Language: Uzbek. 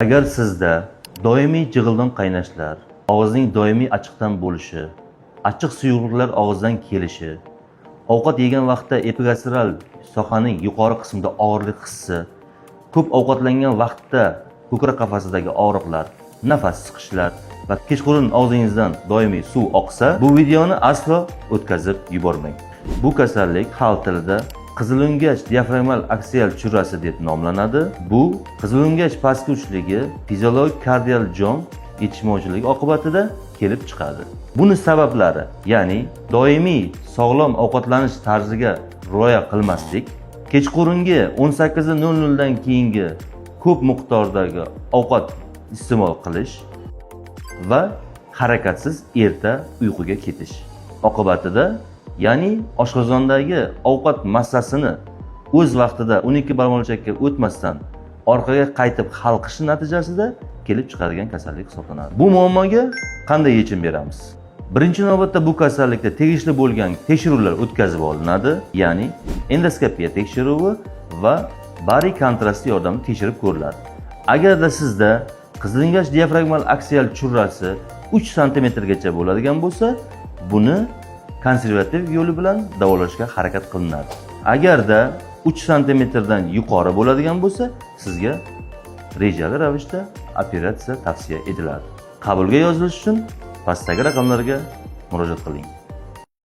Agar sizda doimiy jig'ildon qaynashlar, og'izning doimiy achchiqdan bo'lishi, achchiq suyuqliklar og'izdan kelishi, ovqat yegan vaqtda epigastrial sohaning yuqori qismida og'irlik hissi, ko'p ovqatlangan vaqtda ko'krak qafasidagi og'riqlar, nafas siqishlar va kechqurun og'zingizdan doimiy suv oqsa, bu videoni aslo o'tkazib yubormang. Bu kasallik xalq tilida qizilungach diafragmal aksial churrasi deb nomlanadi. Bu qizilungach pastki uchligi fiziologik kardial jon yetishmovchiligi oqibatida kelib chiqadi. Buni sabablari, ya'ni doimiy sog'lom ovqatlanish tarziga rioya qilmaslik, kechqurungi 18:00 dan keyingi ko'p miqdordagi ovqat iste'mol qilish va harakatsiz erta uyquga ketish oqibatida, ya'ni oshqozondagi ovqat massasini o'z vaqtida 12 barmoqchakka o'tmasdan orqaga qaytib halqishi natijasida kelib chiqargan kasallik hisoblanadi. Bu muammoga qanday yechim beramiz? Birinchi navbatda bu kasallikda tegishli bo'lgan tekshiruvlar o'tkazib olinadi, ya'ni endoskopiya tekshiruvi va bariy kontrasti yordamida tekshirib ko'riladi. Agarda sizda qizilungach diafragmal aksial churrasi 3 sm gacha bo'ladigan bo'lsa, buni konservativ yo'li bilan davolashga harakat qilinadi. Agarda 3 sm dan yuqori bo'ladigan bo'lsa, sizga rejali ravishda operatsiya tavsiya etiladi. Qabulga yozilish uchun pastdagi raqamlarga murojaat qiling.